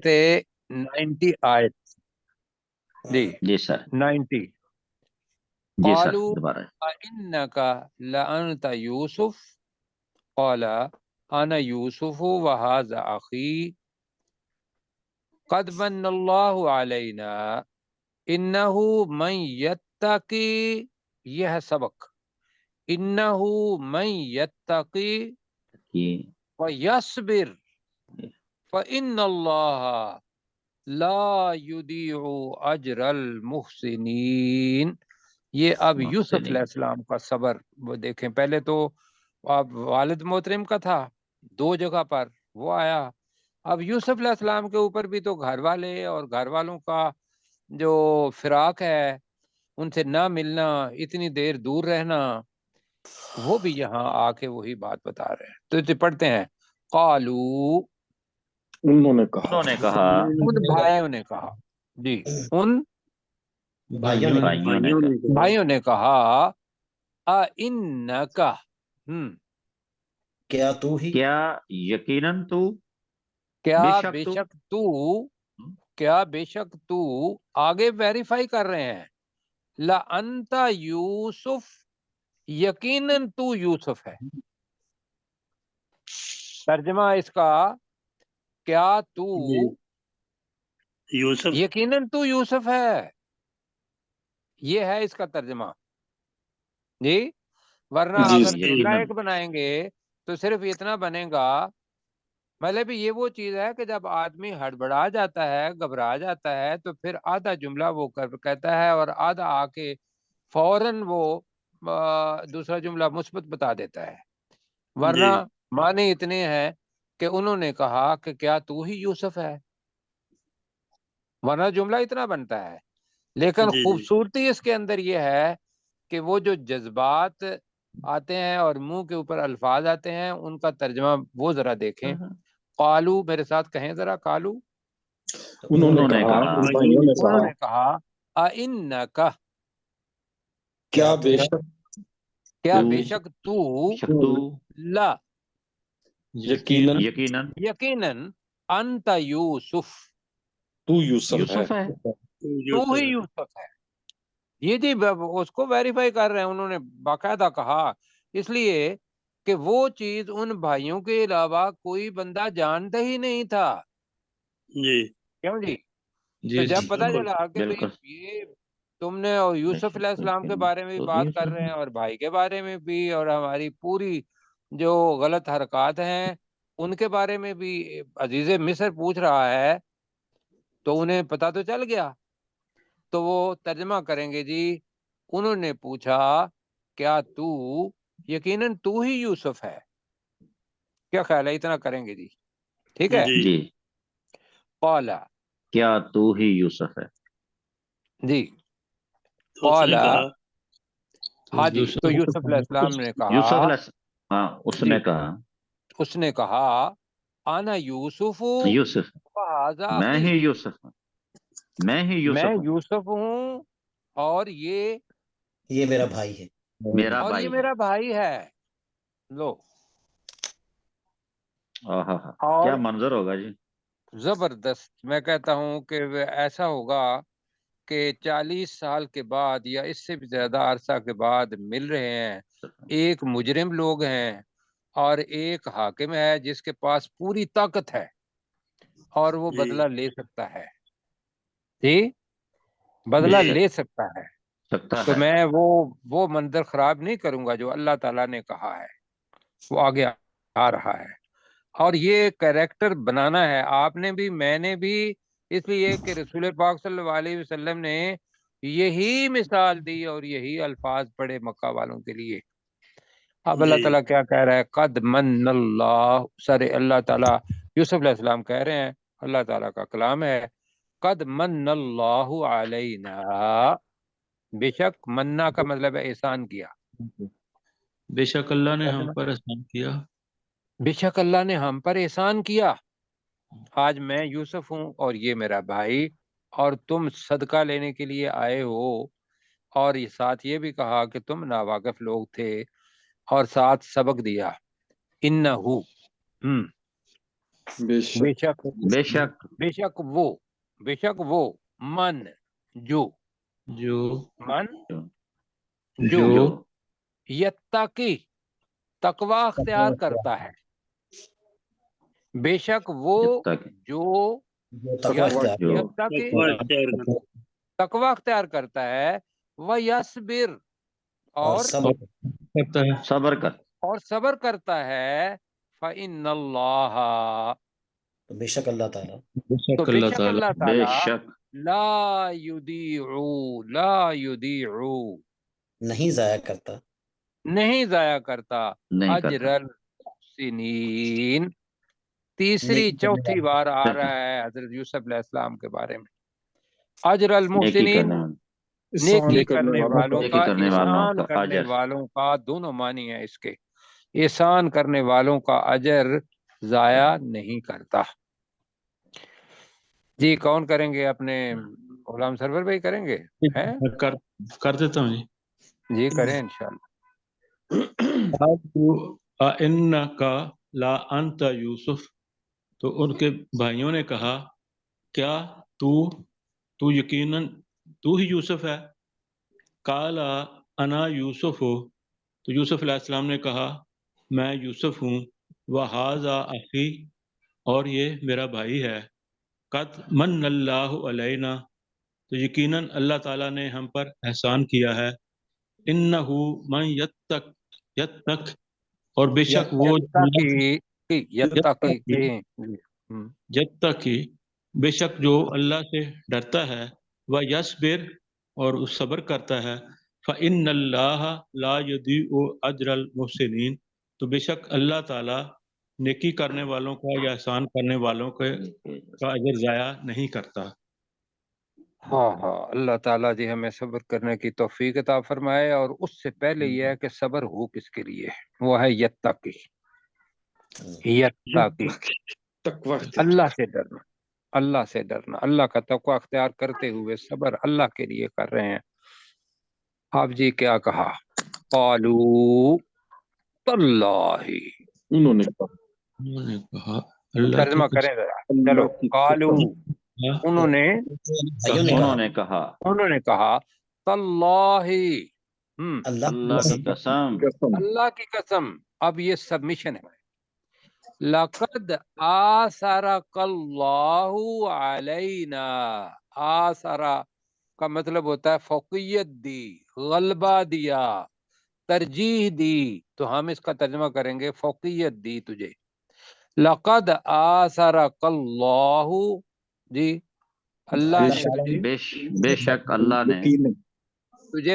تھے 90 آیت جی جی سر 90 جی سر قالوا دوبارہ انک لانت یوسف قال انا یوسف وهذا اخی قد من اللہ علینا انہ من یتقی یہ ہے سبق انہ من یتقی کہ ویصبر فإن اللہ لا یضیع اجر المحسنین. یہ اب یوسف علیہ السلام کا صبر وہ دیکھیں. پہلے تو اب والد محترم کا تھا 2 جگہ پر وہ آیا، اب یوسف علیہ السلام کے اوپر بھی تو گھر والے اور گھر والوں کا جو فراق ہے، ان سے نہ ملنا، اتنی دیر دور رہنا، وہ بھی یہاں آ کے وہی بات بتا رہے ہیں. تو اسے پڑھتے ہیں قالو، انہوں نے کہا ان بھائیوں نے کہا جی، ان بھائیوں نے کہا اِنَّکَ کیا تو ہی کیا یقیناً تو کیا بے بے شک شک تو کیا بے شک تو آگے ویریفائی کر رہے ہیں لَأَنْتَ یوسف، یقیناً تو یوسف ہے. ترجمہ اس کا کیا تو یوسف یقیناً تو یوسف ہے، یہ ہے اس کا ترجمہ جی. ورنہ ہاں اگر جی جملہ یقیناً ایک بنائیں گے تو صرف اتنا بنے گا. مطلب یہ وہ چیز ہے کہ جب آدمی ہڑبڑا جاتا ہے، گھبرا جاتا ہے، تو پھر آدھا جملہ وہ کہتا ہے اور آدھا آ کے فوراً وہ دوسرا جملہ مثبت بتا دیتا ہے. ورنہ جی معنی اتنے ہیں کہ انہوں نے کہا کہ کیا تو ہی یوسف ہے، ورنہ جملہ اتنا بنتا ہے. لیکن جی جی خوبصورتی اس کے اندر یہ ہے کہ وہ جو جذبات آتے ہیں اور منہ کے اوپر الفاظ آتے ہیں، ان کا ترجمہ وہ ذرا دیکھیں. قالو، میرے ساتھ کہیں ذرا، قالو، انہوں نے کہا ان بھائیوں نے انہوں کہا نے کہا اِنَّکَ، کیا بے شک کیا تو بے شک تو شک تو لا یقیناً یقیناً یقیناً انت یوسف، تو یوسف ہے. یوسف ہے. تو ہی یوسف ہے. یہ جی اس کو ویریفائی کر رہے ہیں، انہوں نے باقاعدہ کہا، اس لیے کہ وہ چیز ان بھائیوں کے علاوہ کوئی بندہ جانتا ہی نہیں تھا. جی کیوں جی؟ تو جی جب جی پتہ بالکل چلا کہ بھئی بالکل یہ تم نے اور یوسف علیہ السلام کے بارے میں بھی بات کر رہے ہیں اور بھائی کے بارے میں بھی، اور ہماری پوری جو غلط حرکات ہیں ان کے بارے میں بھی عزیز مصر پوچھ رہا ہے، تو انہیں پتہ تو چل گیا. تو وہ ترجمہ کریں گے جی، انہوں نے پوچھا کیا تو یقیناً تو ہی یوسف ہے. کیا خیال ہے؟ اتنا کریں گے جی، ٹھیک ہے. جی جی قالا، کیا تو ہی یوسف ہے. جی تو اس نے قالا، کہا ہاں جی. تو یوسف علیہ السلام نے کہا یوسف علیہ ہاں اس جی، نے کہا اس نے کہا انا یوسف یوسف وہذا میں اخی، ہی یوسف ہوں. میں ہی میں یوسف ہوں. یوسف ہوں اور یہ میرا بھائی ہے. میرا یہ بھائی ہے. میرا بھائی ہے. لو، کیا اور منظر ہوگا جی. زبردست. میں کہتا ہوں کہ ایسا ہوگا کہ 40 سال کے بعد یا اس سے بھی زیادہ عرصہ کے بعد مل رہے ہیں. ایک مجرم لوگ ہیں اور ایک حاکم ہے جس کے پاس پوری طاقت ہے اور وہ جی بدلہ لے سکتا ہے. جی، بدلہ بے جی لے سکتا ہے. سکتا تو ہے. میں وہ منظر خراب نہیں کروں گا جو اللہ تعالیٰ نے کہا ہے، وہ آگے آ رہا ہے. اور یہ کریکٹر بنانا ہے آپ نے بھی، میں نے بھی، اس لیے کہ رسول پاک صلی اللہ علیہ وسلم نے یہی مثال دی اور یہی الفاظ پڑھے مکہ والوں کے لیے. اب اللہ جی تعالیٰ کیا کہہ رہا ہے؟ قد من اللہ، اللہ تعالیٰ یوسف علیہ السلام کہہ رہے ہیں، اللہ تعالیٰ کا کلام ہے، قد من اللہ علینا، بے شک، منا کا مطلب ہے احسان کیا. بے شک اللہ نے ہم پر احسان کیا. بے شک اللہ نے ہم پر احسان کیا. آج میں یوسف ہوں اور یہ میرا بھائی، اور تم صدقہ لینے کے لیے آئے ہو، اور یہ ساتھ یہ بھی کہا کہ تم ناواقف لوگ تھے، اور ساتھ سبق دیا انہو. بے شک بے شک بے شک بے شک وہ من جو من جو جو یتقی تقوی اختیار کرتا ہے، بے شک وہ جب تک جو جو تقوی اختیار جو یتقی تقوی اختیار کرتا تقوی اختیار کرتا ہے، وہ یصبر اور اور صبر کرتا ہے صبر کرتا ہے، فإن اللہ تو بے شک اللہ تعالیٰ بے تو شک بے اللہ شک تعالیٰ اللہ بے تعالی شک لا یضیع نہیں ضائع کرتا نہیں ضائع کرتا نہیں اجر کرتا المحسنین۔ تیسری نیکی کرنے چوتھی والے بار آ رہا ہے حضرت یوسف علیہ السلام کے بارے میں، اجر نیکی المحسنین کرنے والے نیکی کرنے والوں نیکی کا، کرنے والوں احسان کا کرنے اجر والوں کا، دونوں معنی ہے اس کے، احسان کرنے والوں کا اجر ضائع نہیں کرتا۔ جی کون کریں گے؟ اپنے غلام سرور بھائی کریں گے؟ ہیں میں کر دیتا ہوں جی۔ جی کریں انشاءاللہ۔ کا لا انت یوسف، تو ان کے بھائیوں نے کہا کیا تو یقیناً تو ہی یوسف ہے؟ کالا انا یوسف ہو، تو یوسف علیہ السلام نے کہا میں یوسف ہوں، وہذا اخی، اور یہ میرا بھائی ہے، قد من اللہ علینا، تو یقیناً اللہ تعالیٰ نے ہم پر احسان کیا ہے، انہو من یتق، اور بے شک وہ یتقی، بے شک جو اللہ سے ڈرتا ہے، وہ یصبر، اور اس صبر کرتا ہے، فإن اللہ لا یضیع اجر المحسنین، تو بے شک اللہ تعالیٰ نیکی کرنے والوں کا یا احسان کرنے والوں کا اجر ضائع نہیں کرتا۔ ہاں اللہ تعالیٰ جی ہمیں صبر کرنے کی توفیق عطا فرمائے، اور اس سے پہلے یہ ہے کہ صبر ہو کس کے لیے، وہ ہے یتقی، اللہ سے ڈرنا، اللہ سے ڈرنا، اللہ کا تقوی اختیار کرتے ہوئے صبر اللہ کے لیے کر رہے ہیں۔ آپ جی کیا کہا؟ قالوا تاللہ، انہوں نے کہا اللہ کی ترجمہ کریں ذرا، چلو قالوا، انہوں نے بھائیوں نے انہوں نے کہا تاللہ، اللہ کی قسم اللہ کی قسم، اب یہ سبمیشن ہے، لقد آثرک اللہ علینا، آثرا کا مطلب ہوتا ہے فوقیت دی، غلبہ دیا، ترجیح دی، تو ہم اس کا ترجمہ کریں گے فوقیت دی تجھے، لقد آثرک اللہ، جی اللہ نے بے شک اللہ نے تجھے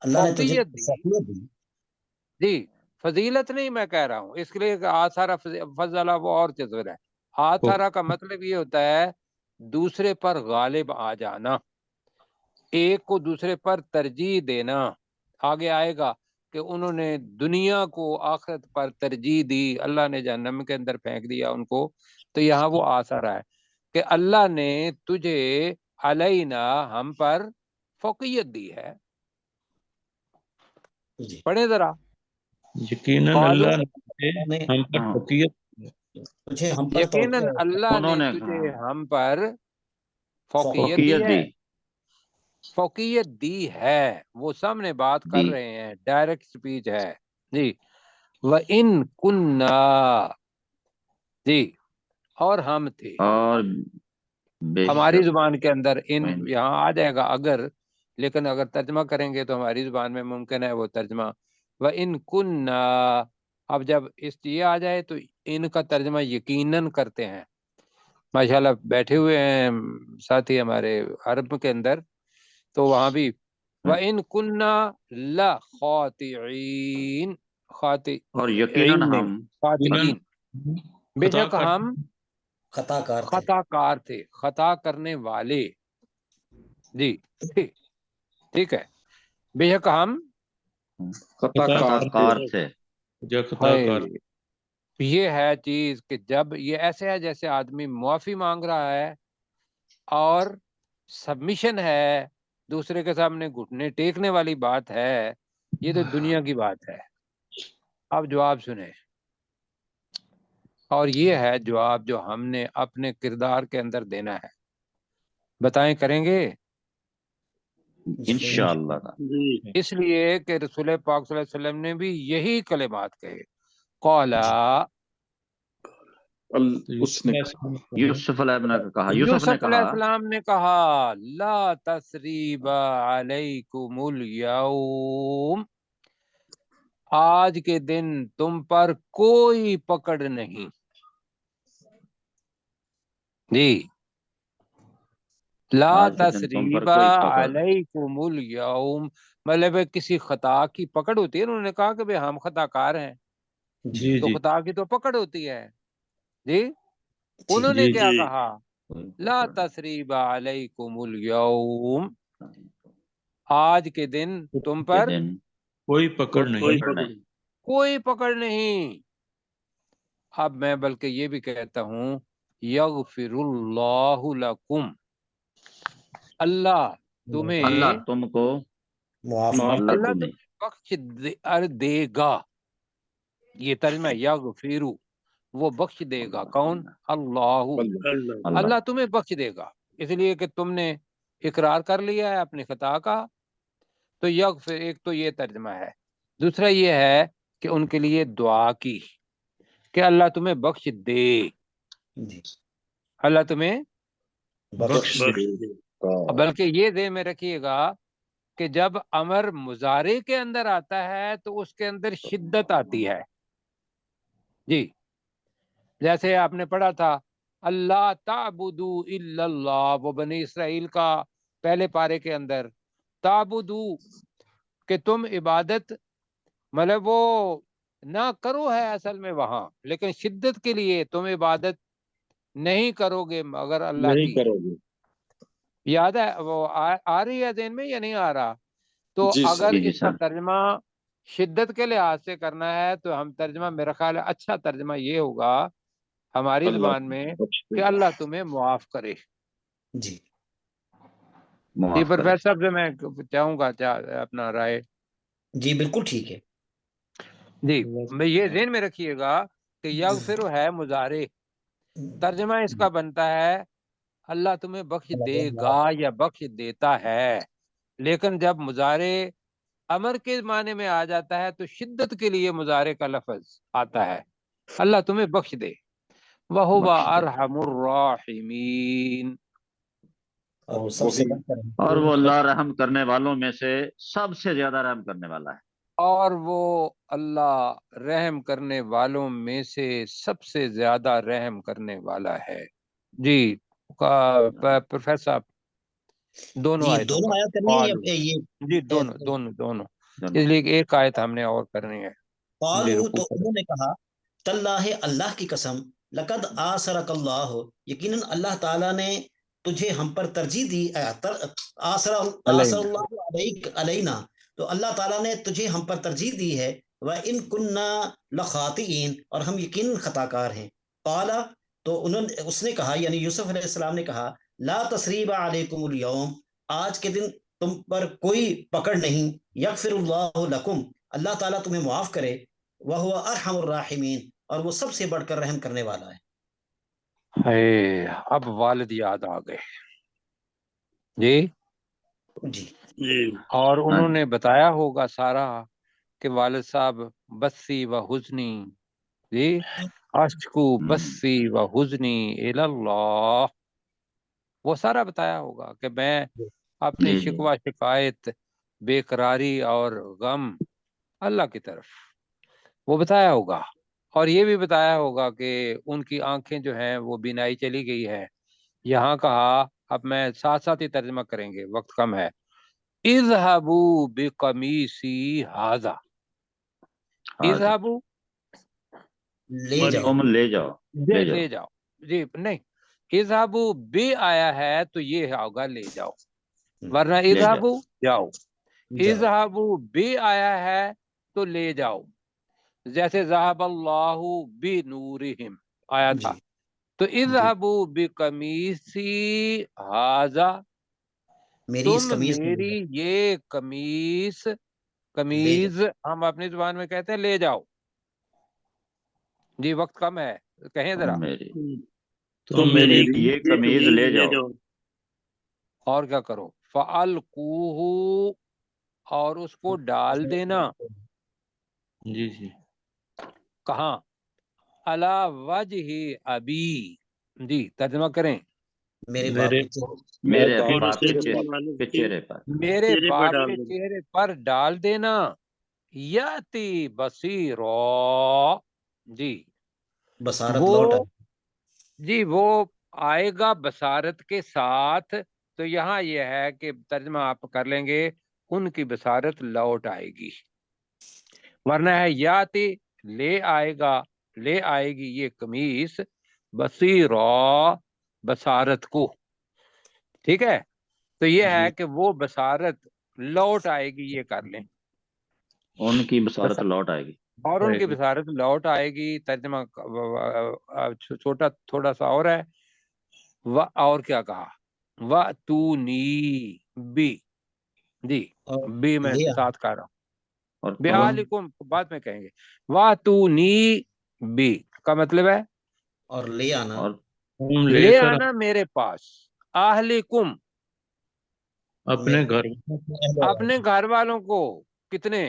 اللہ نے فوقیت دی، جی فضیلت نہیں میں کہہ رہا ہوں، اس لیے کہ آثارا فضلہ وہ اور چیز ہے، آثارا کا مطلب یہ ہوتا ہے دوسرے پر غالب آ جانا، ایک کو دوسرے پر ترجیح دینا، آگے آئے گا کہ انہوں نے دنیا کو آخرت پر ترجیح دی، اللہ نے جہنم کے اندر پھینک دیا ان کو، تو یہاں وہ آثارا ہے کہ اللہ نے تجھے علینا ہم پر فوقیت دی ہے۔ پڑھیں ذرا، یقیناً اللہ نے ہم پر ہاں، فوقیت، یقیناً اللہ نے انہوں نے تجھے ہم پر فوقیت دی فوقیت ہے، دی فوقیت دی ہے، وہ سامنے بات کر دی رہے ہیں، ڈائریکٹ سپیچ ہے جی، وَإِن كُنَّا، جی اور ہم تھے، اور بے ہماری شک زبان کے اندر ان یہاں آ جائے گا اگر، لیکن اگر ترجمہ کریں گے تو ہماری زبان میں ممکن ہے وہ ترجمہ وَإِن كُنَّا، اب جب اس یہ آ جائے تو ان کا ترجمہ یقیناً کرتے ہیں، ماشاءاللہ بیٹھے ہوئے ہیں ساتھی ہمارے عرب کے اندر، تو وہاں بھی وَإِن كُنَّا لَخَاطِعِينَ، اور یقیناً نہیں ہم خاطئین، بے شک ہم خطا کار تھے، خطا کار تھے، خطا کرنے والے، جی ٹھیک ہے، بے شک ہم خطا کار تھے، یہ ہے چیز کہ جب یہ ایسے ہے جیسے آدمی معافی مانگ رہا ہے اور سبمیشن ہے، دوسرے کے سامنے گھٹنے ٹیکنے والی بات ہے، یہ تو دنیا کی بات ہے، اب جواب سنیں، اور یہ ہے جواب جو ہم نے اپنے کردار کے اندر دینا ہے. بتائیں کریں گے؟ انشاءاللہ. جی اس لیے کہ رسول پاک صلی اللہ علیہ وسلم نے بھی یہی کلمات کہے. قالا، اس نے کہا، یوسف علیہ السلام نے کہا، یوسف نے یوسف علیہ کہا السلام نے کہا لا تثریب علیکم اليوم، آج کے دن تم پر کوئی پکڑ نہیں. جی، لا آج کے دن تم پر تثریب کوئی پکڑ نہیں. علیکم اليوم، مطلب ہے کسی خطا کی پکڑ ہوتی ہے. انہوں نے کہا کہ بھئی ہم خطا کار ہیں، جی تو جی خطا کی تو پکڑ ہوتی ہے. جی، جی انہوں نے جی کیا جی کہا؟ کوئی لا پکڑ نہیں. تثریب علیکم اليوم، آج کے دن تم کے پر دن کوئی پکڑ کوئی نہیں. پکڑ نہیں. کوئی پکڑ نہیں. اب میں بلکہ یہ بھی کہتا ہوں یغفر اللہ لکم، اللہ تمہیں اللہ تم کو معاف معاف اللہ اللہ تمہیں تمہیں بخش دے گا. یہ ترجمہ ہے یغفر، وہ بخش دے گا. کون؟ اللہ. اللہ اللہ اللہ تمہیں بخش دے گا اس لیے کہ تم نے اقرار کر لیا ہے اپنی خطا کا. تو یغفر، ایک تو یہ ترجمہ ہے. دوسرا یہ ہے کہ ان کے لیے دعا کی کہ اللہ تمہیں بخش دے. جی اللہ تمہیں، بخش بخش دے. بلکہ یہ ذہن میں رکھیے گا کہ جب امر مضارع کے اندر آتا ہے تو اس کے اندر شدت آتی ہے. جی، جیسے آپ نے پڑھا تھا اللہ تعبدوا الا اللہ، وہ بنی اسرائیل کا پہلے پارے کے اندر تعبدوا، کہ تم عبادت مطلب وہ نہ کرو ہے اصل میں وہاں، لیکن شدت کے لیے تم عبادت نہیں کرو گے مگر اللہ نہیں کی. کرو گے. یاد ہے وہ آ رہی ہے ذہن میں یا نہیں آ رہا؟ تو جی اگر سر. جی اس کا سر. ترجمہ شدت کے لحاظ سے کرنا ہے تو ہم ترجمہ، میرا خیال ہے اچھا ترجمہ یہ ہوگا ہماری اللہ زبان میں بخش دے کہ گا. اللہ تمہیں معاف کرے. جی جی معاف کرے. پروفیسر صاحب سے میں چاہوں گا اپنا رائے. جی بالکل ٹھیک ہے. جی، میں یہ ذہن میں رکھیے گا کہ یغفر ہے مضارع، ترجمہ اس کا بنتا ہے اللہ تمہیں بخش دے گا یا بخش دیتا ہے. لیکن جب مضارع امر کے معنی میں آ جاتا ہے تو شدت کے لیے مضارع کا لفظ آتا ہے اللہ تمہیں بخش دے. وَهُوَ بخش دے. أَرْحَمُ الراحمین، اور وہ سب سے وہی بڑھ کر ہے. اور وہ اللہ رحم کرنے والوں میں سے سب سے زیادہ رحم کرنے والا ہے. اور وہ اللہ رحم کرنے والوں میں سے سب سے زیادہ رحم کرنے والا ہے. جی پروفیسر صاحب دونوں جی آیتوں دونوں کا آیات کرنی ہے قالو، جی یہ دونوں اس لیے کہ ایک آیت ہم نے اور کرنی ہے. جی قالو، رکوع تو کریں. انہوں نے کہا تاللہ اللہ کی قسم، لقد آثرک اللہ، یقیناً اللہ تعالیٰ نے تجھے ہم پر ترجیح دی. آثر علینا، اللہ علینا، تو اللہ تعالیٰ نے تجھے ہم پر ترجیح دی ہے. وَإِن كُنَّا لَخَاطِئِينَ، اور ہم یقیناً خطا کار ہیں. قال، تو اس نے کہا یعنی یوسف علیہ السلام نے کہا لا تثریب علیکم اليوم، آج کے دن تم پر کوئی پکڑ نہیں. یغفر اللہ لکم، اللہ تعالیٰ تمہیں معاف کرے. وَهُوَ أَرْحَمُ الراحمین، اور وہ سب سے بڑھ کر رحم کرنے والا ہے. اب والد یاد آ گئے. جی، جی جی اور ہاں انہوں جی. نے بتایا ہوگا سارا کہ والد صاحب بسی و حزنی، جی اشکو بسی و حزنی اللہ، وہ سارا بتایا ہوگا کہ میں اپنی جی جی. شکوہ شکایت، بے قراری اور غم اللہ کی طرف، وہ بتایا ہوگا. اور یہ بھی بتایا ہوگا کہ ان کی آنکھیں جو ہیں وہ بینائی چلی گئی ہے. یہاں کہا، اب میں ساتھ ساتھ ہی ترجمہ کریں گے وقت کم ہے. اذهبوا بقمیصی ھذا، اذهبوا لے جاؤ. تم لے جاؤ. لے جاؤ. لے جاؤ. جی نہیں، اذهبوا بے آیا ہے تو یہ ہوگا لے جاؤ، ورنہ لے جاؤ. اذهبوا جاؤ. جاؤ. اذهبوا بے آیا ہے تو لے جاؤ، جیسے ذهب اللہ بنورہم آیا تھا. جی تو اذهبوا بقمیصی ھذا، میری اس تم قمیض کو لے میری جاؤ. یہ قمیص، لے جاؤ. قمیض ہم اپنی زبان میں کہتے ہیں لے جاؤ. جی وقت کم ہے، کہیں ذرا میری تم میری یہ قمیض لے جاؤ اور کیا کرو، فَأَلْقُوهُ اور اس کو ڈال دینا، جی جی کہاں، علی وجہ ابی، جی ترجمہ کریں، میرے باپ میرے کے چہرے میرے باپ باپ کے کے چہرے کے چہرے پر میرے چہرے پر باپ ڈال کے دینا۔ چہرے پر ڈال دینا، یاتی بصیرا، جی بصارت وہ لوٹ آئی۔ جی وہ آئے گا بصارت کے ساتھ، تو یہاں یہ ہے کہ ترجمہ آپ کر لیں گے ان کی بصارت لوٹ آئے گی، ورنہ ہے یاتی لے آئے گا، لے آئے گی یہ قمیص بصیرا بصارت کو، ٹھیک ہے، تو یہ جی ہے کہ وہ بصارت لوٹ آئے گی، یہ کر لیں، ان کی بصارت لوٹ آئے گی۔ اور ان کی بصارت لوٹ آئے گی، ترجمہ چھوٹا تھوڑا سا اور ہے، اور کیا کہا، وَأْتُونِي بی، جی اور بی میں لے ساتھ کر رہا ہوں، اور بِآلِکُم بعد میں کہیں گے، وَأْتُونِی بی کا مطلب ہے اور لے آنا، اور تم لے کر آنا میرے پاس، اہلکم اپنے گھر اپنے گھر والوں کو، کتنے،